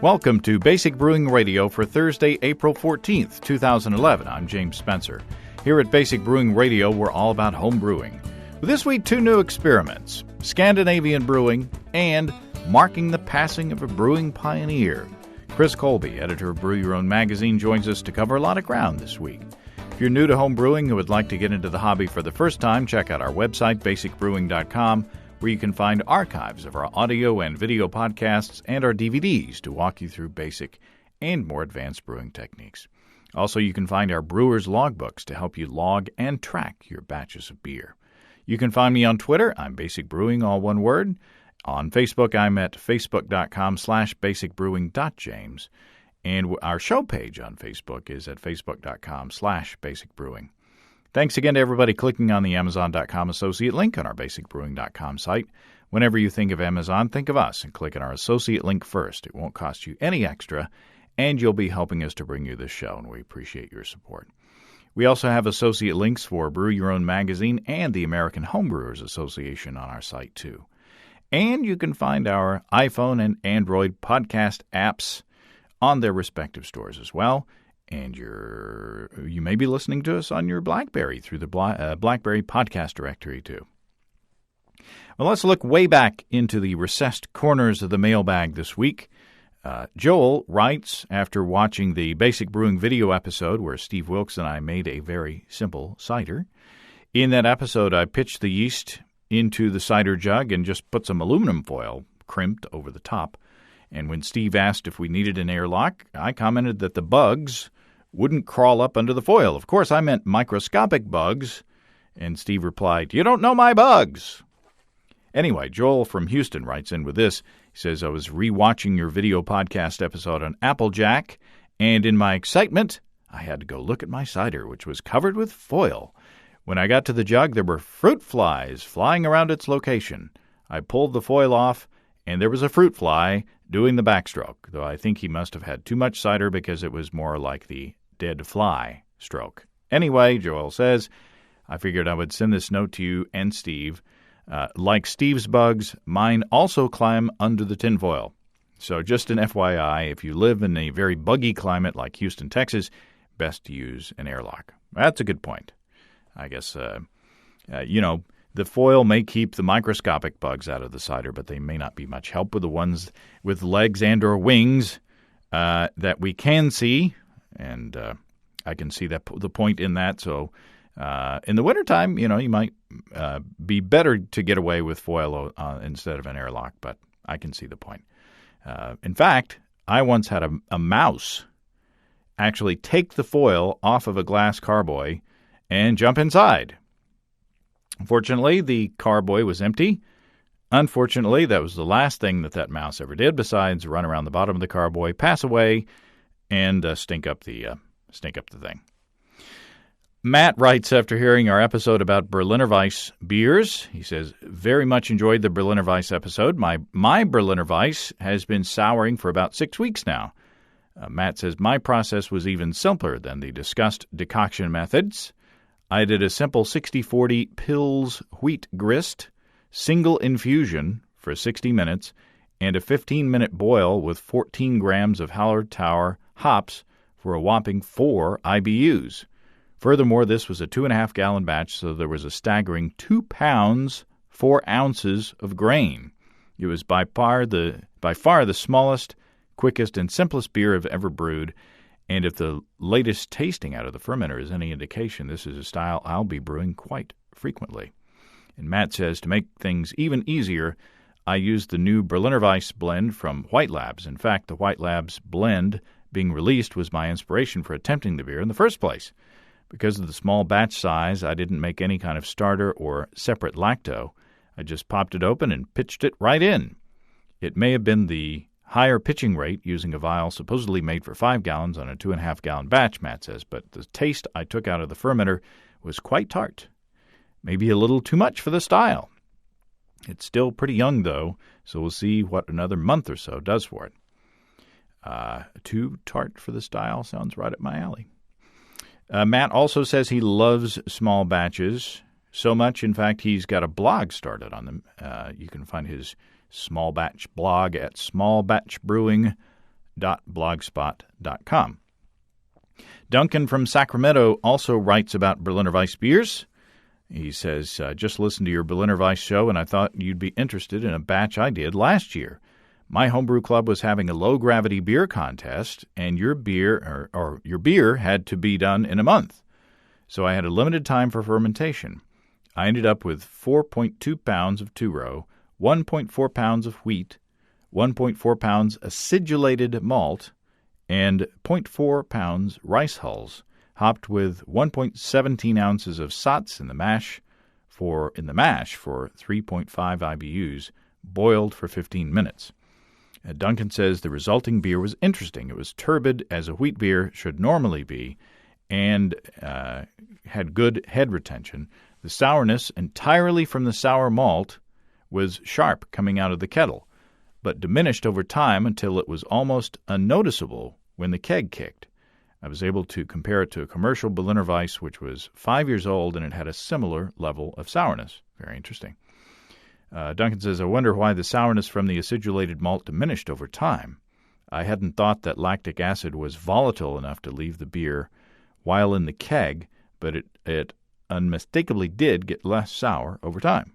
Welcome to Basic Brewing Radio for Thursday, April 14th, 2011. I'm James Spencer. Here at Basic Brewing Radio, we're all about home brewing. This week, two new experiments, Scandinavian brewing and marking the passing of a brewing pioneer. Chris Colby, editor of Brew Your Own magazine, joins us to cover a lot of ground this week. If you're new to home brewing and would like to get into the hobby for the first time, check out our website, basicbrewing.com, where you can find archives of our audio and video podcasts and our DVDs to walk you through basic and more advanced brewing techniques. Also, you can find our brewer's logbooks to help you log and track your batches of beer. You can find me on Twitter. I'm Basic Brewing, all one word. On Facebook, I'm at facebook.com/basicbrewing.james. And our show page on Facebook is at facebook.com/basicbrewing. Thanks again to everybody clicking on the Amazon.com associate link on our basicbrewing.com site. Whenever you think of Amazon, think of us and click on our associate link first. It won't cost you any extra, and you'll be helping us to bring you this show, and we appreciate your support. We also have associate links for Brew Your Own magazine and the American Homebrewers Association on our site, too. And you can find our iPhone and Android podcast apps on their respective stores as well. And you may be listening to us on your BlackBerry through the BlackBerry podcast directory, too. Well, let's look way back into the recessed corners of the mailbag this week. Joel writes, after watching the Basic Brewing video episode where Steve Wilkes and I made a very simple cider. In that episode, I pitched the yeast into the cider jug and just put some aluminum foil crimped over the top. And when Steve asked if we needed an airlock, I commented that the bugs wouldn't crawl up under the foil. Of course, I meant microscopic bugs, and Steve replied, "You don't know my bugs." Anyway, Joel from Houston writes in with this. He says, "I was rewatching your video podcast episode on Applejack, and in my excitement, I had to go look at my cider, which was covered with foil. When I got to the jug, there were fruit flies flying around its location. I pulled the foil off, and there was a fruit fly doing the backstroke, though I think he must have had too much cider because it was more like the dead fly stroke. Anyway," Joel says, "I figured I would send this note to you and Steve. Like Steve's bugs, mine also climb under the tinfoil. So just an FYI, if you live in a very buggy climate like Houston, Texas, best to use an airlock." That's a good point. I guess, the foil may keep the microscopic bugs out of the cider, but they may not be much help with the ones with legs and or wings that we can see, and I can see the point in that. So in the wintertime, you might be better to get away with foil instead of an airlock, but I can see the point. In fact, I once had a mouse actually take the foil off of a glass carboy and jump inside. Fortunately, the carboy was empty. Unfortunately, that was the last thing that mouse ever did besides run around the bottom of the carboy, pass away, and stink up the thing. Matt writes after hearing our episode about Berliner Weiss beers. He says, "Very much enjoyed the Berliner Weiss episode. My Berliner Weiss has been souring for about 6 weeks now." Matt says, "My process was even simpler than the discussed decoction methods. I did a simple 60-40 Pils wheat grist, single infusion for 60 minutes, and a 15-minute boil with 14 grams of Hallertauer hops for a whopping 4 IBUs. Furthermore, this was a 2.5-gallon batch, so there was a staggering 2 pounds, 4 ounces of grain. It was by far the smallest, quickest, and simplest beer I've ever brewed. And if the latest tasting out of the fermenter is any indication, this is a style I'll be brewing quite frequently." And Matt says, "To make things even easier, I used the new Berliner Weiss blend from White Labs. In fact, the White Labs blend being released was my inspiration for attempting the beer in the first place. Because of the small batch size, I didn't make any kind of starter or separate lacto. I just popped it open and pitched it right in. It may have been the higher pitching rate using a vial supposedly made for 5 gallons on a 2.5-gallon batch," Matt says, "but the taste I took out of the fermenter was quite tart. Maybe a little too much for the style. It's still pretty young, though, so we'll see what another month or so does for it." Too tart for the style sounds right up my alley. Matt also says he loves small batches so much, in fact, he's got a blog started on them. You can find his small batch blog at smallbatchbrewing.com. brewingpage.blogspot.com. Duncan from Sacramento also writes about Berliner Weiss beers. He says, just listened to your Berliner Weiss show, and I thought you'd be interested in a batch I did last year. My homebrew club was having a low-gravity beer contest, and your beer or your beer had to be done in a month. So I had a limited time for fermentation. I ended up with 4.2 pounds of two-row, 1.4 pounds of wheat, 1.4 pounds acidulated malt, and 0.4 pounds rice hulls, hopped with 1.17 ounces of Satz in the mash for 3.5 IBUs, boiled for 15 minutes. Duncan says the resulting beer was interesting. It was turbid, as a wheat beer should normally be, and had good head retention. The sourness, entirely from the sour malt, was sharp coming out of the kettle, but diminished over time until it was almost unnoticeable when the keg kicked. I was able to compare it to a commercial Berliner Weiss, which was 5 years old, and it had a similar level of sourness. Very interesting. Duncan says, I wonder why the sourness from the acidulated malt diminished over time. I hadn't thought that lactic acid was volatile enough to leave the beer while in the keg, but it unmistakably did get less sour over time.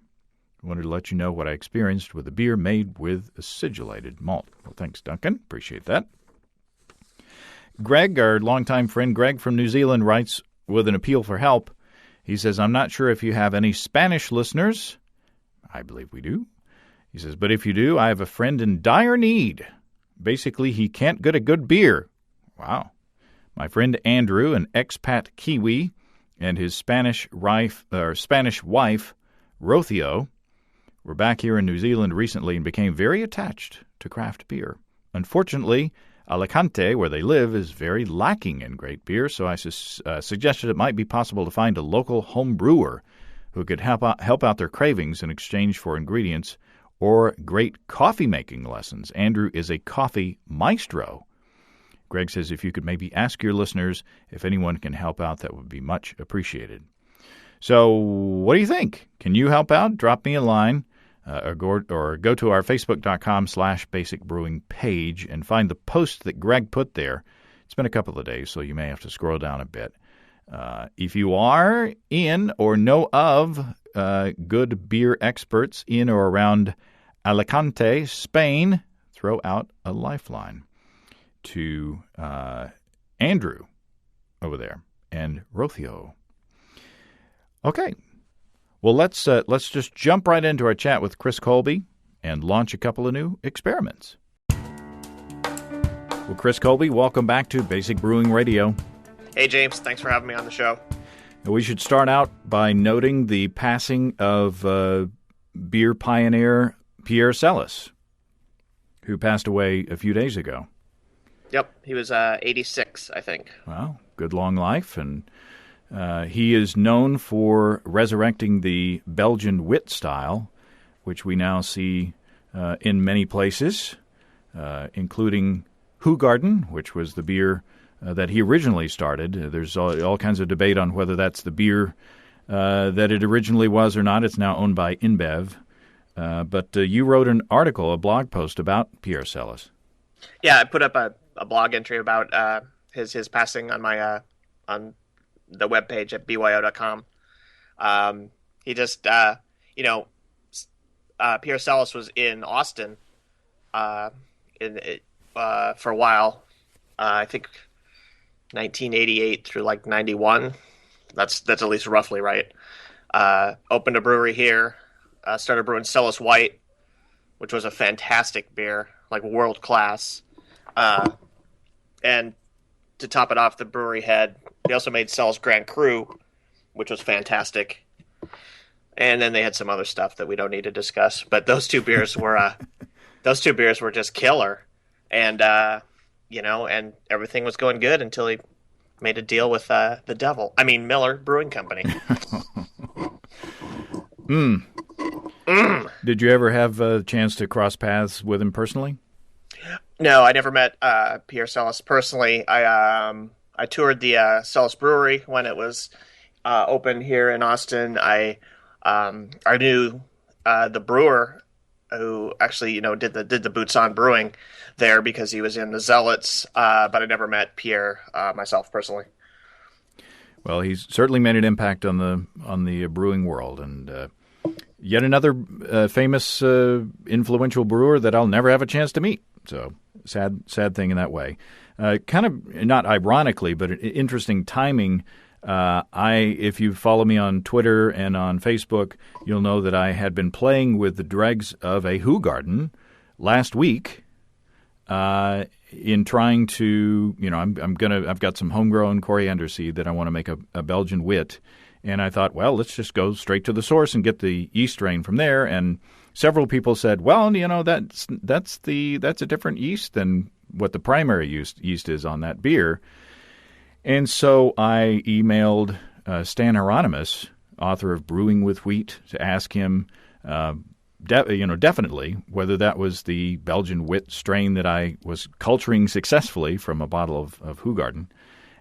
I wanted to let you know what I experienced with a beer made with acidulated malt. Well, thanks, Duncan. Appreciate that. Greg, our longtime friend Greg from New Zealand, writes with an appeal for help. He says, I'm not sure if you have any Spanish listeners. I believe we do. He says, but if you do, I have a friend in dire need. Basically, he can't get a good beer. Wow. My friend Andrew, an expat Kiwi, and his Spanish wife, Rothio, were back here in New Zealand recently and became very attached to craft beer. Unfortunately, Alicante, where they live, is very lacking in great beer, so I suggested it might be possible to find a local home brewer who could help out their cravings in exchange for ingredients or great coffee-making lessons. Andrew is a coffee maestro. Greg says if you could maybe ask your listeners if anyone can help out, that would be much appreciated. So what do you think? Can you help out? Drop me a line or go to our facebook.com/basic brewing page and find the post that Greg put there. It's been a couple of days, so you may have to scroll down a bit. If you are in or know of good beer experts in or around Alicante, Spain, throw out a lifeline to Andrew over there and Rothio. Okay. Well, let's just jump right into our chat with Chris Colby and launch a couple of new experiments. Well, Chris Colby, welcome back to Basic Brewing Radio. Hey, James. Thanks for having me on the show. We should start out by noting the passing of beer pioneer Pierre Celis, who passed away a few days ago. Yep. He was 86, I think. Wow. Good long life. And he is known for resurrecting the Belgian wit style, which we now see in many places, including Hoegaarden, which was the beer that he originally started. There's all kinds of debate on whether that's the beer that it originally was or not. It's now owned by InBev. But you wrote an article, a blog post about Pierre Celis. Yeah, I put up a blog entry about his passing on my on the webpage at byo.com. He just, Pierre Celis was in Austin for a while. I think 1988 through like 91. That's at least roughly right. Opened a brewery here. Started brewing Celis White, which was a fantastic beer, like world class. And to top it off, the brewery they also made Celis Grand Cru, which was fantastic. And then they had some other stuff that we don't need to discuss. But those two beers were just killer. And and everything was going good until he made a deal with the devil. I mean, Miller Brewing Company. Did you ever have a chance to cross paths with him personally? No, I never met Pierre Celis personally. I toured the Celis Brewery when it was open here in Austin. I knew the brewer who actually did the boots on brewing there because he was in the Zealots, but I never met Pierre myself personally. Well, he's certainly made an impact on the brewing world, and yet another famous, influential brewer that I'll never have a chance to meet. So sad thing in that way. Kind of not ironically, but interesting timing. If you follow me on Twitter and on Facebook, you'll know that I had been playing with the dregs of a Hoegaarden last week. In trying to, I've got some homegrown coriander seed that I want to make a Belgian wit, and I thought, well, let's just go straight to the source and get the yeast strain from there. And several people said, well, that's a different yeast than what the primary yeast is on that beer. And so I emailed Stan Hieronymus, author of Brewing with Wheat, to ask him, definitely whether that was the Belgian wit strain that I was culturing successfully from a bottle of Hoegaarden.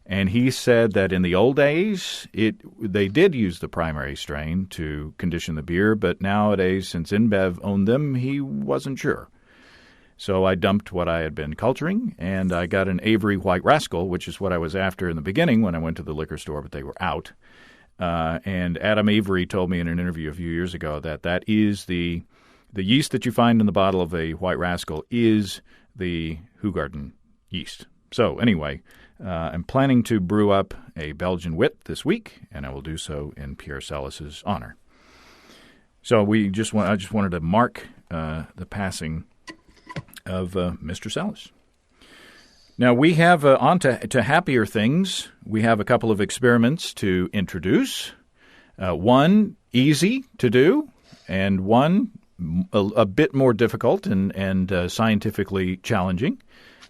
And he said that in the old days, they did use the primary strain to condition the beer, but nowadays, since InBev owned them, he wasn't sure. So I dumped what I had been culturing, and I got an Avery White Rascal, which is what I was after in the beginning when I went to the liquor store, but they were out. And Adam Avery told me in an interview a few years ago that is the yeast that you find in the bottle of a White Rascal is the Hoegaarden yeast. So anyway, I'm planning to brew up a Belgian wit this week, and I will do so in Pierre Celis's honor. So I just wanted to mark the passing of Mr. Celis. Now we have on to happier things. We have a couple of experiments to introduce. One easy to do, and one a bit more difficult and scientifically challenging.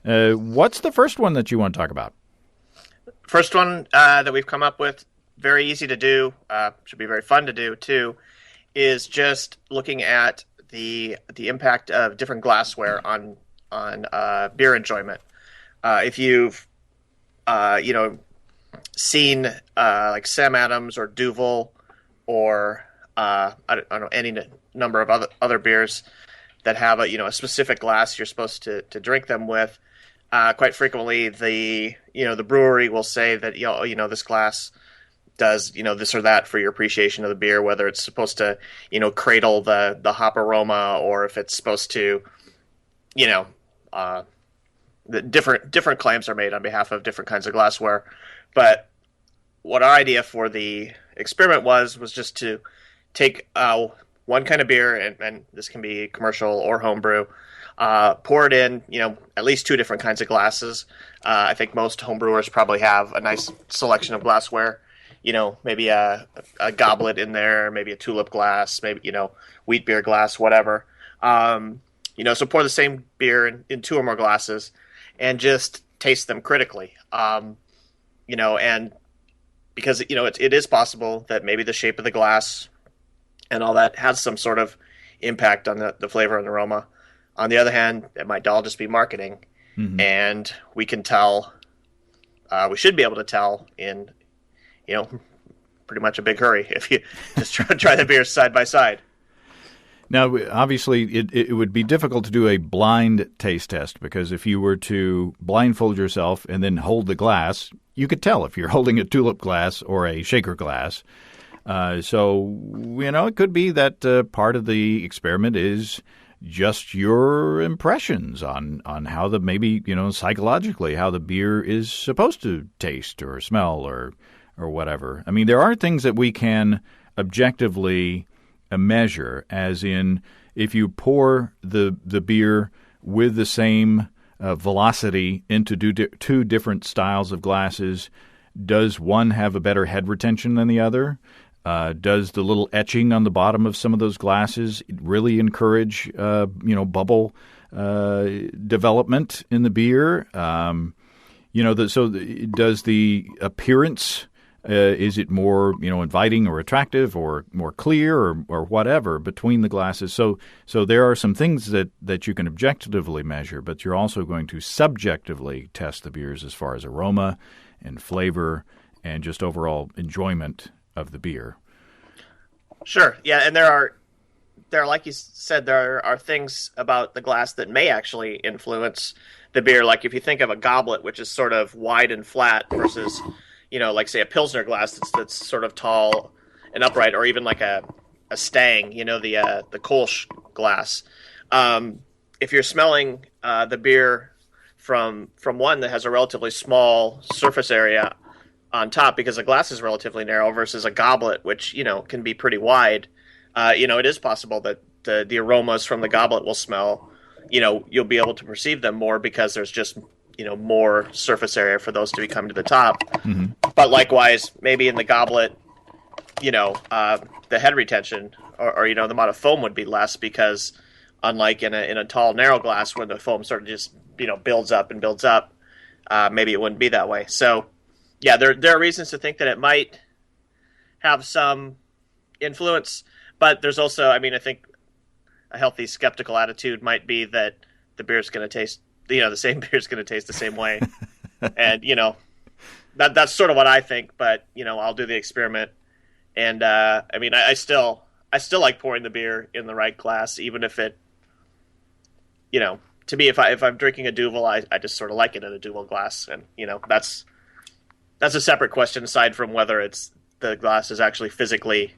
What's the first one that you want to talk about? First one that we've come up with, very easy to do, should be very fun to do too, is just looking at the impact of different glassware on beer enjoyment. If you've seen like Sam Adams or Duvel or I don't know, any number of other beers that have a specific glass you're supposed to drink them with. Quite frequently, the brewery will say that this glass does this or that for your appreciation of the beer, whether it's supposed to cradle the hop aroma, or if it's supposed to the different claims are made on behalf of different kinds of glassware. But what our idea for the experiment was just to take one kind of beer, and this can be commercial or homebrew, pour it in, at least two different kinds of glasses. I think most homebrewers probably have a nice selection of glassware. Maybe a goblet in there, maybe a tulip glass, maybe, wheat beer glass, whatever. So pour the same beer in two or more glasses and just taste them critically. And because, it is possible that maybe the shape of the glass and all that has some sort of impact on the flavor and aroma. On the other hand, it might all just be marketing. Mm-hmm. And we can tell, we should be able to tell in, pretty much a big hurry if you just try the beers side by side. Now, obviously, it would be difficult to do a blind taste test, because if you were to blindfold yourself and then hold the glass, you could tell if you're holding a tulip glass or a shaker glass. So, it could be that part of the experiment is just your impressions on how maybe, psychologically, how the beer is supposed to taste or smell or whatever. I mean, there are things that we can objectively measure, as in if you pour the beer with the same velocity into two different styles of glasses, does one have a better head retention than the other? Does the little etching on the bottom of some of those glasses really encourage, bubble development in the beer? Does the appearance, is it more, inviting or attractive or more clear or whatever between the glasses? So there are some things that you can objectively measure, but you're also going to subjectively test the beers as far as aroma and flavor and just overall enjoyment of the beer. Sure. Yeah, and there are like you said, there are things about the glass that may actually influence the beer. Like if you think of a goblet, which is sort of wide and flat, versus, like say a Pilsner glass that's sort of tall and upright, or even like a Stang, the Kolsch glass. If you're smelling the beer from one that has a relatively small surface area on top, because the glass is relatively narrow, versus a goblet, which can be pretty wide, it is possible that the aromas from the goblet will smell. You'll be able to perceive them more because there's just more surface area for those to be coming to the top. Mm-hmm. But likewise, maybe in the goblet, the head retention or the amount of foam would be less, because unlike in a tall narrow glass where the foam sort of just builds up and builds up, maybe it wouldn't be that way. So yeah, there are reasons to think that it might have some influence, but there's also, I think a healthy skeptical attitude might be that the beer's going to taste, the same beer's going to taste the same way. And that's sort of what I think, but I'll do the experiment. And I still like pouring the beer in the right glass, even if it, to me, if I'm drinking a Duvel, I just sort of like it in a Duvel glass, and that's a separate question aside from whether the glass is actually physically,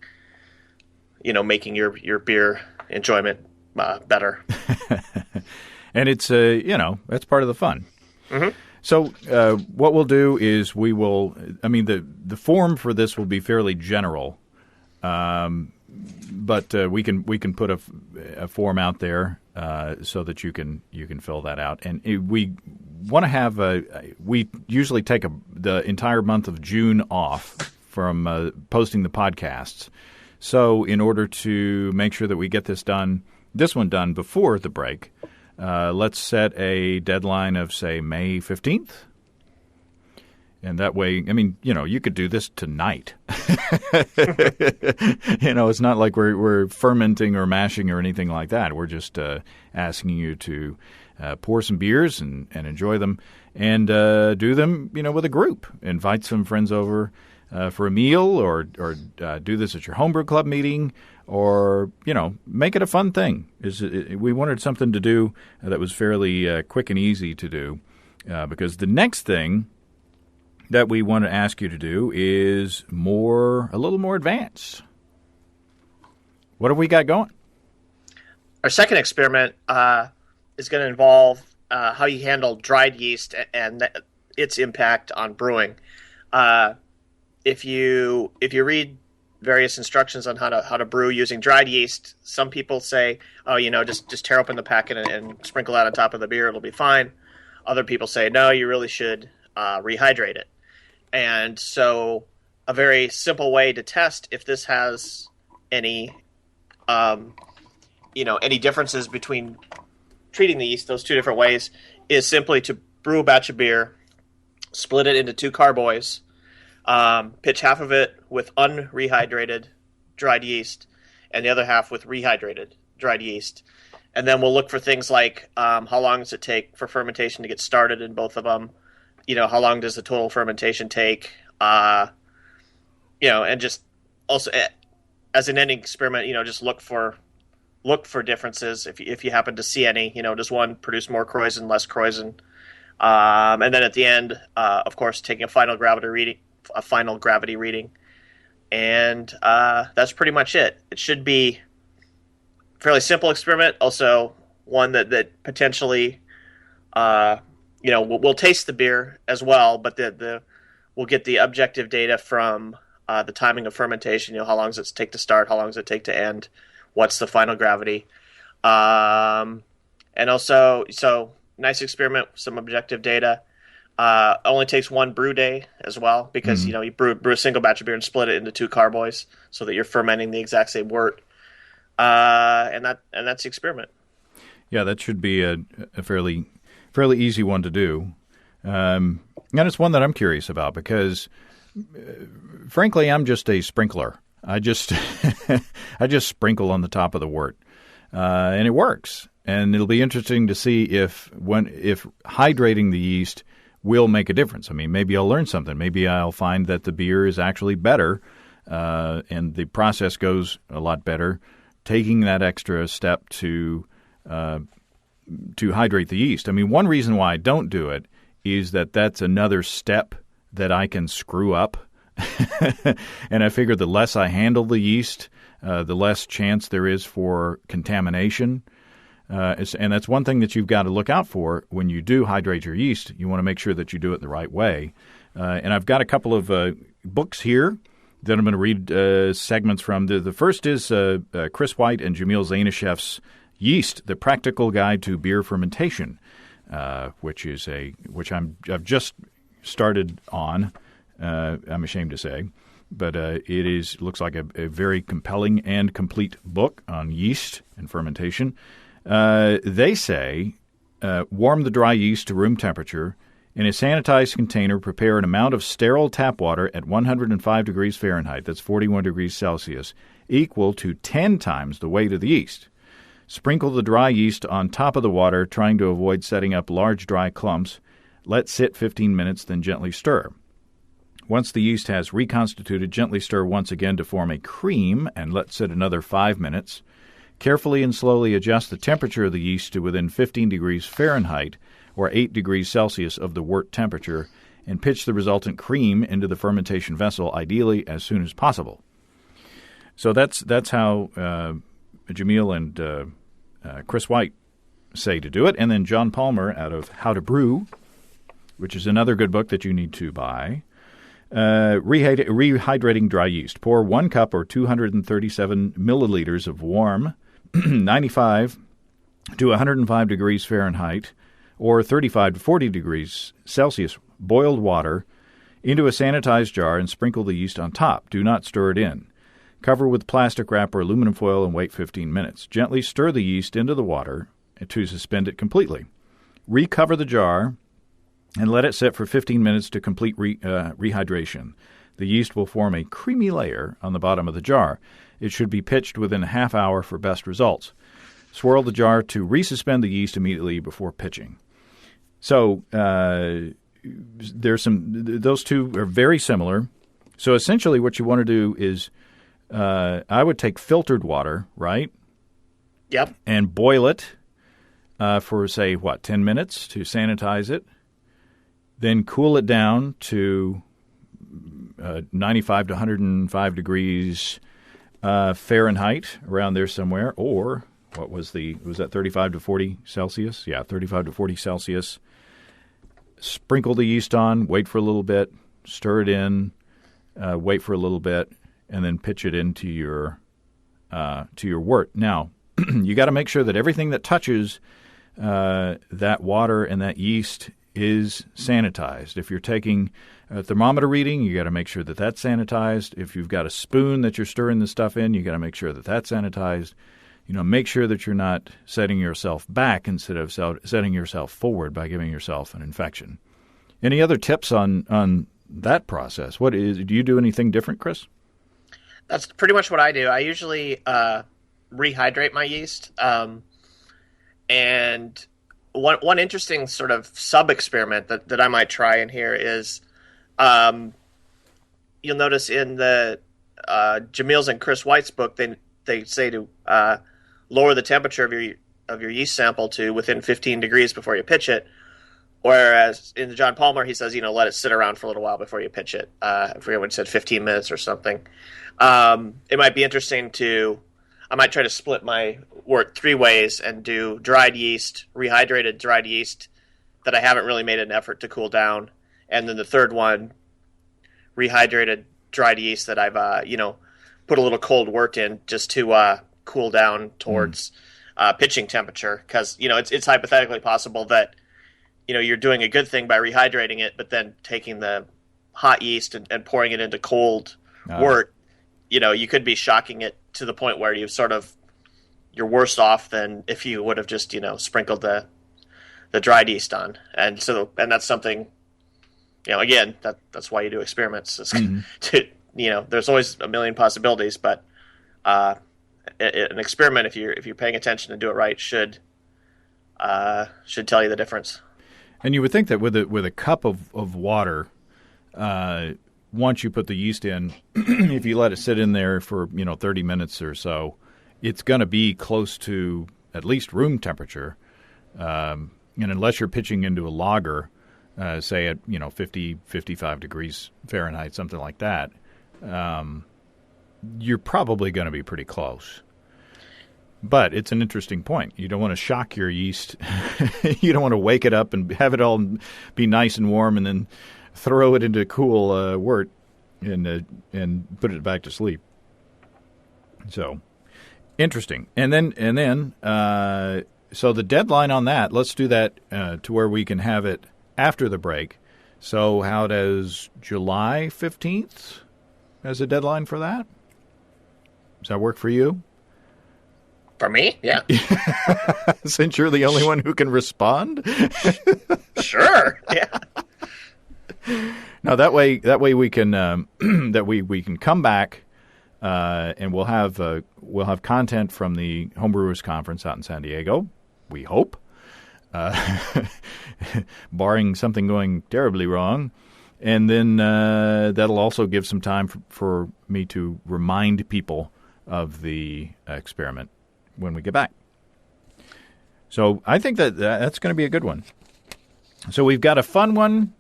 making your beer enjoyment better. And it's that's part of the fun. Mm-hmm. So what we'll do is the form for this will be fairly general, but we can put a form out there so that you can fill that out. And we want to have we usually take the entire month of June off from posting the podcasts. So in order to make sure that we get this one done before the break, let's set a deadline of, say, May 15th. And that way, you could do this tonight. It's not like we're fermenting or mashing or anything like that. We're just asking you to pour some beers and enjoy them, and do them, with a group. Invite some friends over for a meal, or do this at your homebrew club meeting, or make it a fun thing. We wanted something to do that was fairly quick and easy to do, because the next thing that we want to ask you to do is a little more advanced. What have we got going? Our second experiment is going to involve how you handle dried yeast and its impact on brewing. If you read various instructions on how to brew using dried yeast, some people say, just tear open the packet and sprinkle that on top of the beer, it'll be fine. Other people say, no, you really should rehydrate it. And so a very simple way to test if this has any differences between treating the yeast, those two different ways, is simply to brew a batch of beer, split it into 2 carboys, pitch half of it with unrehydrated dried yeast and the other half with rehydrated dried yeast. And then we'll look for things like how long does it take for fermentation to get started in both of them? How long does the total fermentation take? And just also, as in any experiment, just look for differences if you happen to see any. Does one produce more krausen, less krausen? And then at the end, of course, taking a final gravity reading, and that's pretty much it. It should be a fairly simple experiment. Also, one that potentially, we'll taste the beer as well, but we'll get the objective data from the timing of fermentation. How long does it take to start? How long does it take to end? What's the final gravity? And also, so nice experiment, some objective data. Only takes 1 brew day as well, because you brew a single batch of beer and split it into 2 carboys so that you're fermenting the exact same wort. And that's the experiment. Yeah, that should be a fairly easy one to do. And it's one that I'm curious about because, frankly, I'm just a sprinkler. I just sprinkle on the top of the wort, and it works. And it'll be interesting to see if hydrating the yeast will make a difference. Maybe I'll learn something. Maybe I'll find that the beer is actually better, and the process goes a lot better taking that extra step to hydrate the yeast. I mean, one reason why I don't do it is that that's another step that I can screw up. And I figure the less I handle the yeast, the less chance there is for contamination. And that's one thing that you've got to look out for when you do hydrate your yeast. You want to make sure that you do it the right way. And I've got a couple of books here that I'm going to read segments from. The first is Chris White and Jamil Zainashev's Yeast: The Practical Guide to Beer Fermentation, which I've just started on. I'm ashamed to say, but it looks like a very compelling and complete book on yeast and fermentation. They say warm the dry yeast to room temperature. In a sanitized container, prepare an amount of sterile tap water at 105 degrees Fahrenheit, that's 41 degrees Celsius, equal to 10 times the weight of the yeast. Sprinkle the dry yeast on top of the water, trying to avoid setting up large dry clumps. Let sit 15 minutes, then gently stir. Once the yeast has reconstituted, gently stir once again to form a cream and let sit another 5 minutes. Carefully and slowly adjust the temperature of the yeast to within 15 degrees Fahrenheit or 8 degrees Celsius of the wort temperature, and pitch the resultant cream into the fermentation vessel, ideally as soon as possible. So that's how Jamil and Chris White say to do it. And then John Palmer out of How to Brew, which is another good book that you need to buy. Rehydrating dry yeast. Pour 1 cup or 237 milliliters of warm 95 to 105 degrees Fahrenheit or 35 to 40 degrees Celsius boiled water into a sanitized jar and sprinkle the yeast on top. Do not stir it in. Cover with plastic wrap or aluminum foil and wait 15 minutes. Gently stir the yeast into the water to suspend it completely. Recover the jar and let it sit for 15 minutes to complete rehydration. The yeast will form a creamy layer on the bottom of the jar. It should be pitched within a half hour for best results. Swirl the jar to resuspend the yeast immediately before pitching. So those two are very similar. So essentially what you want to do is I would take filtered water, right? Yep. And boil it for, say, 10 minutes to sanitize it. Then cool it down to 95 to 105 degrees Fahrenheit, around there somewhere. Or was that 35 to 40 Celsius? Yeah, 35 to 40 Celsius. Sprinkle the yeast on, wait for a little bit, stir it in, wait for a little bit, and then pitch it into your wort. Now, you got to make sure that everything that touches that water and that yeast is sanitized. If you're taking a thermometer reading, you got to make sure that that's sanitized. If you've got a spoon that you're stirring the stuff in, you got to make sure that that's sanitized. Make sure that you're not setting yourself back instead of setting yourself forward by giving yourself an infection. Any other tips on that process? Do you do anything different, Chris? That's pretty much what I do. I usually rehydrate my yeast. And one interesting sort of sub-experiment that I might try in here is you'll notice in the Jamil's and Chris White's book, they say to lower the temperature of your yeast sample to within 15 degrees before you pitch it. Whereas in the John Palmer, he says, let it sit around for a little while before you pitch it. I forget what he said, 15 minutes or something. It might be interesting I might try to split my wort 3 ways and do rehydrated dried yeast that I haven't really made an effort to cool down. And then the third one, rehydrated dried yeast that I've, put a little cold wort in just to cool down towards pitching temperature. Because, it's hypothetically possible that, you're doing a good thing by rehydrating it, but then taking the hot yeast and pouring it into cold wort, you could be shocking it to the point where you're worse off than if you would have just, sprinkled the dried yeast on. And that's something, again, that's why you do experiments. There's always a million possibilities, but an experiment, if you're paying attention and do it right, should tell you the difference. And you would think that with a cup of water, once you put the yeast in, if you let it sit in there for 30 minutes or so, it's going to be close to at least room temperature. And unless you're pitching into a lager, say at 50, 55 degrees Fahrenheit, something like that, you're probably going to be pretty close. But it's an interesting point. You don't want to shock your yeast. You don't want to wake it up and have it all be nice and warm and then throw it into cool wort and put it back to sleep. So interesting. And then so the deadline on that, let's do that to where we can have it after the break. So how does July 15th as a deadline for that? Does that work for you? For me? Yeah. Since you're the only one who can respond? Sure. Yeah. No, that way we can we can come back and we'll have content from the Homebrewers Conference out in San Diego. We hope, barring something going terribly wrong, and then that'll also give some time for me to remind people of the experiment when we get back. So I think that's going to be a good one. So we've got a fun one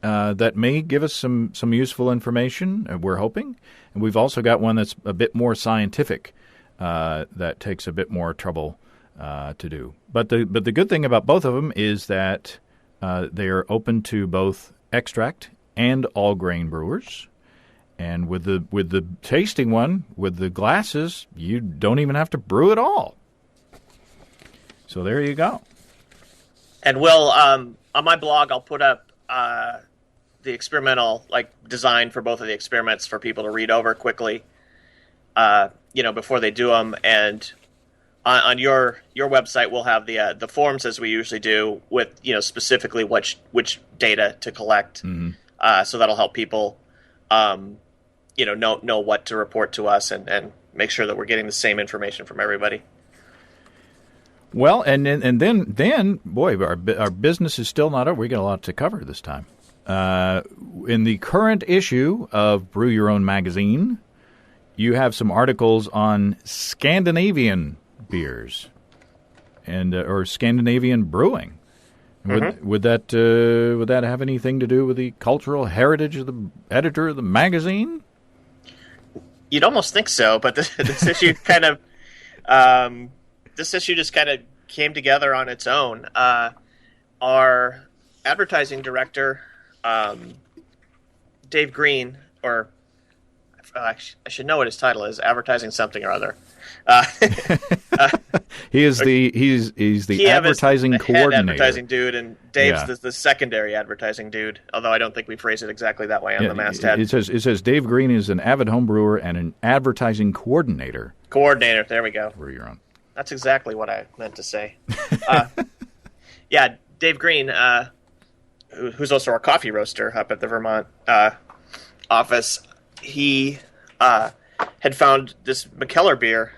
that may give us some useful information, we're hoping. And we've also got one that's a bit more scientific that takes a bit more trouble to do. But the good thing about both of them is that they are open to both extract and all grain brewers. And with the tasting one, with the glasses, you don't even have to brew at all. So there you go. And we'll on my blog, I'll put up the experimental design for both of the experiments for people to read over quickly, before they do them. And on your website, we'll have the forms as we usually do with specifically which data to collect. Mm-hmm. So that'll help people. Know what to report to us and make sure that we're getting the same information from everybody. Well, and then, boy, our business is still not over. We got a lot to cover this time. In the current issue of Brew Your Own magazine, you have some articles on Scandinavian beers and or Scandinavian brewing. Mm-hmm. Would that have anything to do with the cultural heritage of the editor of the magazine? You'd almost think so, but this issue kind of this issue just kind of came together on its own. Our advertising director, Dave Green, or I should know what his title is, advertising something or other. He's the advertising coordinator. Head advertising dude, and Dave's the secondary advertising dude. Although I don't think we phrase it exactly that way on the masthead. It says Dave Green is an avid home brewer and an advertising coordinator. Coordinator. There we go. Brew Your Own. That's exactly what I meant to say. Dave Green, who's also our coffee roaster up at the Vermont office, he had found this McKellar beer,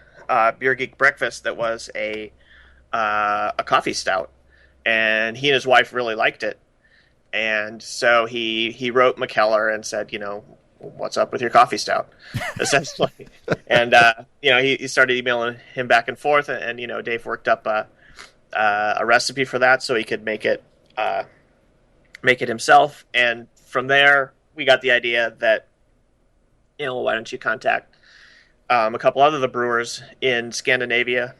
Beer Geek Breakfast, that was a coffee stout, and he and his wife really liked it, and so he wrote McKellar and said, what's up with your coffee stout, essentially, and he started emailing him back and forth, and Dave worked up a recipe for that so he could make it himself, and from there we got the idea that why don't you contact a couple other the brewers in Scandinavia,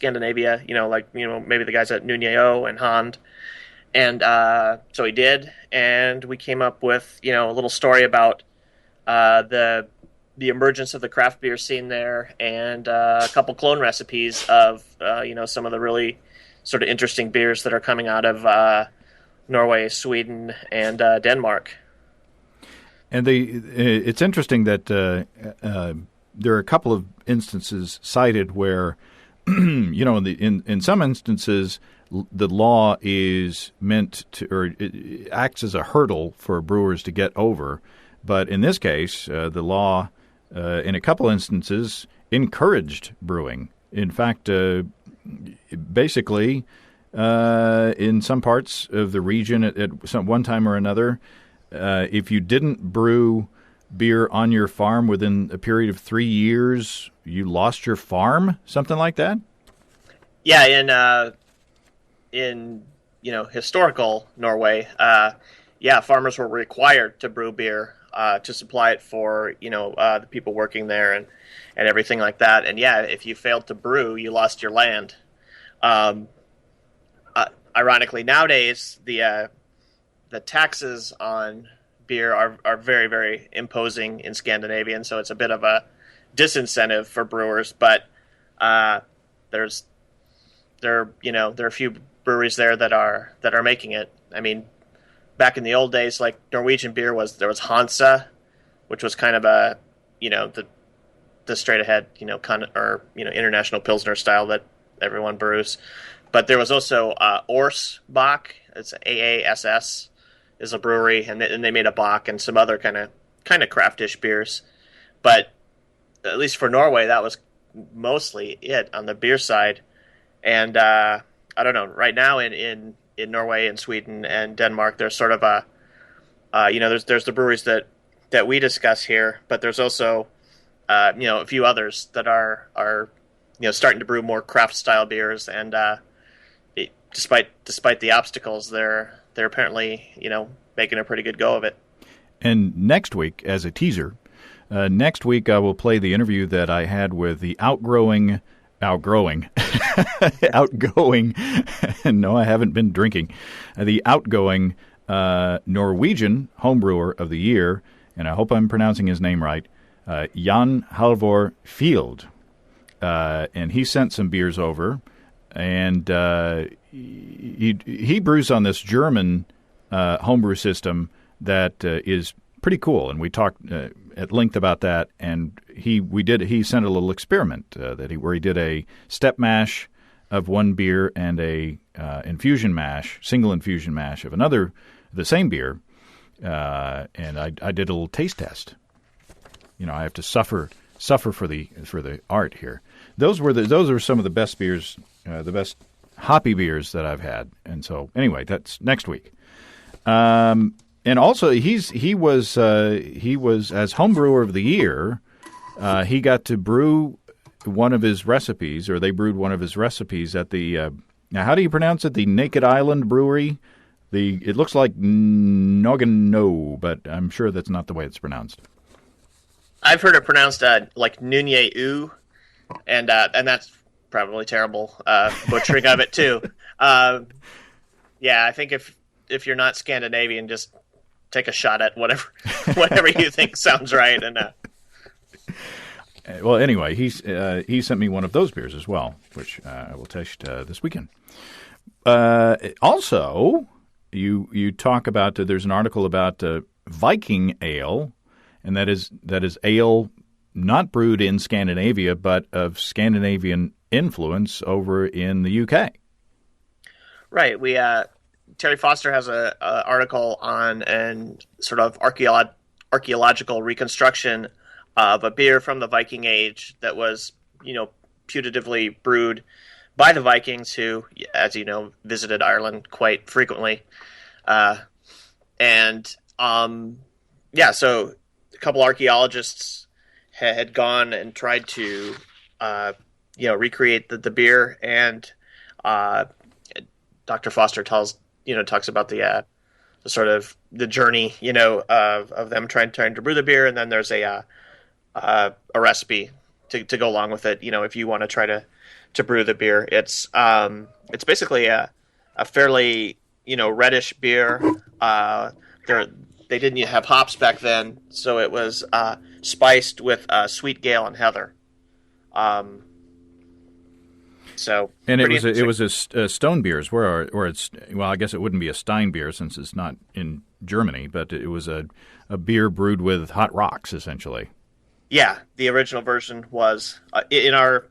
maybe the guys at Nuñeo and Hand. And so he did, and we came up with, a little story about the emergence of the craft beer scene there, and a couple clone recipes of, some of the really sort of interesting beers that are coming out of Norway, Sweden, and Denmark. And it's interesting that there are a couple of instances cited where, in some instances, the law is meant to, or it acts as a hurdle for brewers to get over. But in this case, the law, in a couple instances, encouraged brewing. In fact, basically, in some parts of the region at some one time or another, if you didn't brew beer on your farm within a period of 3 years you lost your farm, something like that? Yeah, in historical Norway, farmers were required to brew beer to supply it for the people working there and everything like that. And yeah, if you failed to brew, you lost your land. Um, Ironically, nowadays the taxes on beer are very, very imposing in Scandinavian, so it's a bit of a disincentive for brewers. But there are a few breweries there that are making it. I mean, back in the old days, like Norwegian beer was Hansa, which was kind of a the straight ahead international Pilsner style that everyone brews. But there was also Ors Bach. It's AASS is a brewery, and they made a Bach and some other kind of craftish beers. But at least for Norway, that was mostly it on the beer side. And I don't know. Right now in Norway and Sweden and Denmark, there's sort of there's the breweries that we discuss here, but there's also a few others that are starting to brew more craft style beers, and despite the obstacles, they're apparently making a pretty good go of it. And next week, as a teaser, I will play the interview that I had with the outgoing. No, I haven't been drinking. The outgoing Norwegian homebrewer of the year, and I hope I'm pronouncing his name right, Jan Halvor Field. And he sent some beers over, and he brews on this German homebrew system that is pretty cool, and we talked at length about that. And he sent a little experiment where he did a step mash of one beer and a single infusion mash of the same beer, and I did a little taste test. I have to suffer for the art here. Those are some of the best beers, the best hoppy beers that I've had. And so anyway, that's next week. And also he was as home brewer of the year. He got to brew one of his recipes, or they brewed one of his recipes at the now how do you pronounce it? The Naked Island Brewery. It looks like Nogano, but I'm sure that's not the way it's pronounced. I've heard it pronounced like Nunye-U, and that's probably terrible butchering of it too. Yeah, I think if you're not Scandinavian, just take a shot at whatever you think sounds right. And well, anyway, he sent me one of those beers as well, which I will taste this weekend. Also, you talk about there's an article about Viking ale. And that is ale not brewed in Scandinavia, but of Scandinavian influence over in the UK. Right. We Terry Foster has a article on an sort of archaeological reconstruction of a beer from the Viking Age that was putatively brewed by the Vikings, who, as you know, visited Ireland quite frequently, so. A couple archaeologists had gone and tried to, recreate the beer, and Dr. Foster talks about the sort of the journey, of them trying to brew the beer, and then there's a recipe to go along with it. If you want to try to brew the beer, it's basically a fairly reddish beer. They didn't have hops back then, so it was spiced with sweet gale and heather. And it was a stone beers, or it's, well, I guess it wouldn't be a Stein beer since it's not in Germany, but it was a beer brewed with hot rocks, essentially. Yeah, the original version was in our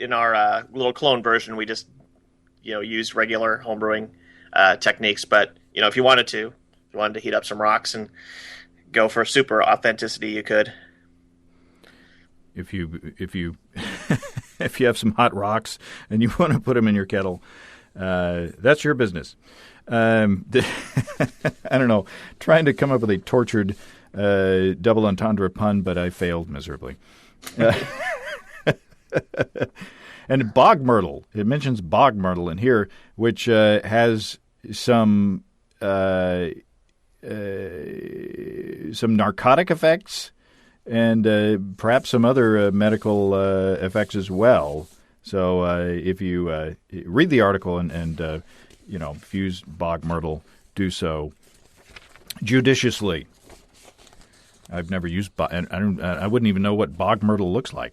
little clone version. We just used regular homebrewing techniques, but if you wanted to heat up some rocks and go for super authenticity, you could. If you if you have some hot rocks and you want to put them in your kettle, that's your business. I don't know, trying to come up with a tortured double entendre pun, but I failed miserably. And bog myrtle. It mentions bog myrtle in here, which has some narcotic effects and perhaps some other medical effects as well. So if you read the article and if you use bog myrtle, do so judiciously. I've never used I wouldn't even know what bog myrtle looks like.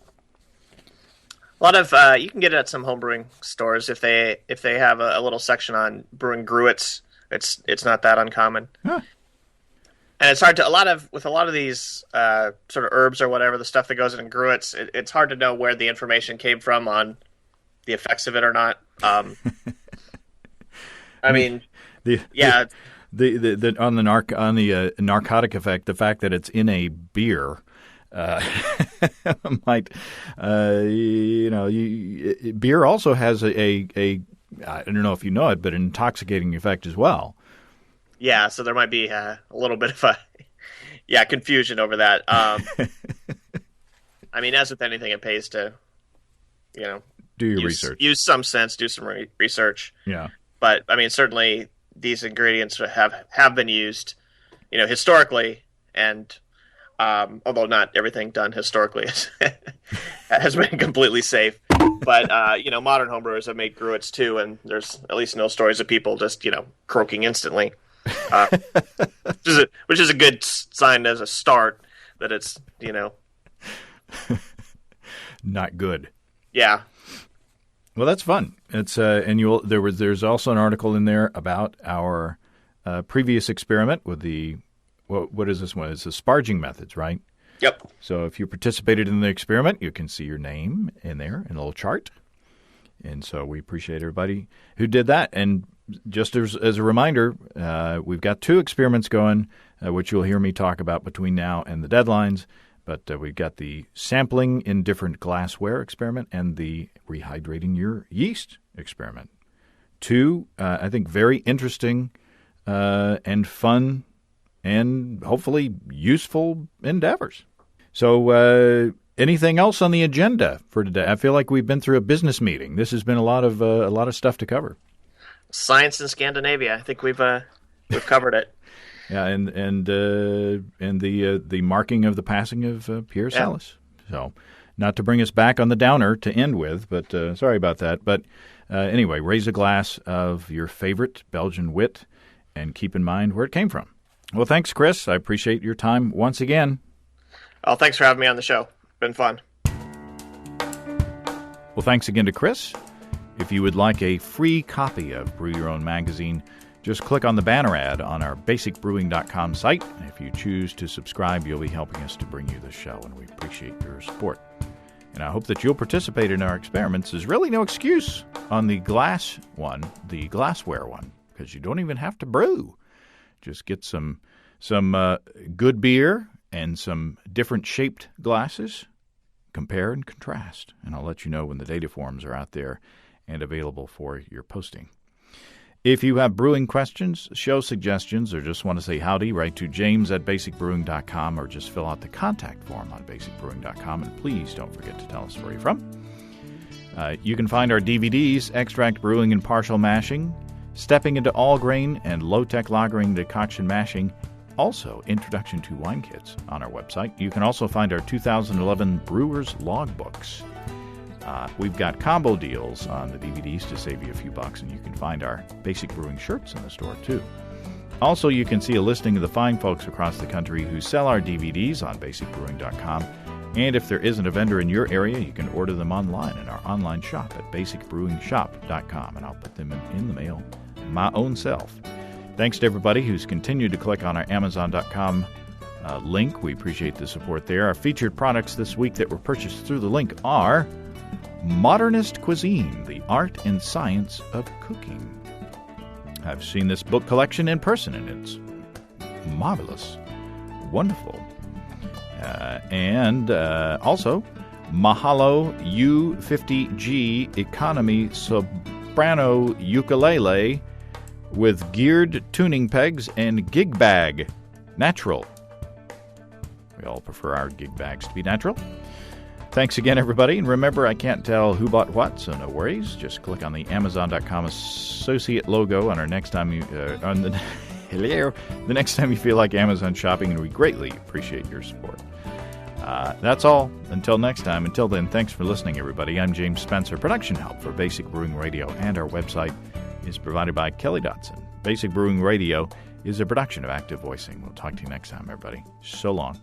A lot of you can get it at some homebrewing stores if they have a little section on brewing gruits. It's not that uncommon. Huh. And it's hard to with a lot of these sort of herbs or whatever, the stuff that goes in gruits. It's hard to know where the information came from on the effects of it or not. I mean, on the narcotic effect, the fact that it's in a beer might beer also has a I don't know if you know it, but an intoxicating effect as well. Yeah, so there might be a little bit of a confusion over that. I mean, as with anything, it pays to do your research, use some sense, do some research. Yeah, but I mean, certainly these ingredients have been used, historically, and although not everything done historically has been completely safe. But modern homebrewers have made gruits too, and there's at least no stories of people just croaking instantly, which is a good sign as a start that it's not good. Yeah. Well, that's fun. It's there's also an article in there about our previous experiment with the what is this one? It's the sparging methods, right? Yep. So if you participated in the experiment, you can see your name in there in a little chart. And so we appreciate everybody who did that. And just as a reminder, we've got 2 experiments going, which you'll hear me talk about between now and the deadlines. But we've got the sampling in different glassware experiment and the rehydrating your yeast experiment. 2, I think, very interesting and fun and hopefully useful endeavors. So anything else on the agenda for today? I feel like we've been through a business meeting. This has been a lot of stuff to cover. Science in Scandinavia. I think we've covered it. Yeah, and the marking of the passing of Pierre Salas. So, not to bring us back on the downer to end with, but sorry about that. But anyway, raise a glass of your favorite Belgian wit and keep in mind where it came from. Well, thanks, Chris. I appreciate your time once again. Oh, thanks for having me on the show. Been fun. Well, thanks again to Chris. If you would like a free copy of Brew Your Own magazine, just click on the banner ad on our basicbrewing.com site. And if you choose to subscribe, you'll be helping us to bring you the show, and we appreciate your support. And I hope that you'll participate in our experiments. There's really no excuse on the glass one, the glassware one, because you don't even have to brew. Just get some good beer and some different shaped glasses, compare and contrast, and I'll let you know when the data forms are out there and available for your posting. If you have brewing questions, show suggestions, or just want to say howdy, write to james@basicbrewing.com or just fill out the contact form on basicbrewing.com, and please don't forget to tell us where you're from. You can find our DVDs, Extract Brewing and Partial Mashing, Stepping into All Grain and Low-Tech Lagering Decoction Mashing, also Introduction to Wine Kits on our website. You can also find our 2011 Brewers Logbooks. We've got combo deals on the DVDs to save you a few bucks, and you can find our Basic Brewing shirts in the store, too. Also, you can see a listing of the fine folks across the country who sell our DVDs on basicbrewing.com. And if there isn't a vendor in your area, you can order them online in our online shop at basicbrewingshop.com, and I'll put them in the mail my own self. Thanks to everybody who's continued to click on our Amazon.com link. We appreciate the support there. Our featured products this week that were purchased through the link are Modernist Cuisine, The Art and Science of Cooking. I've seen this book collection in person, and it's marvelous, wonderful. And also, Mahalo U50G Economy Soprano Ukulele with geared tuning pegs and gig bag, natural. We all prefer our gig bags to be natural. Thanks again, everybody. And remember, I can't tell who bought what, so no worries. Just click on the Amazon.com associate logo on our next time you the next time you feel like Amazon shopping, and we greatly appreciate your support. That's all. Until next time. Until then, thanks for listening, everybody. I'm James Spencer. Production help for Basic Brewing Radio and our website is provided by Kelly Dotson. Basic Brewing Radio is a production of Active Voicing. We'll talk to you next time, everybody. So long.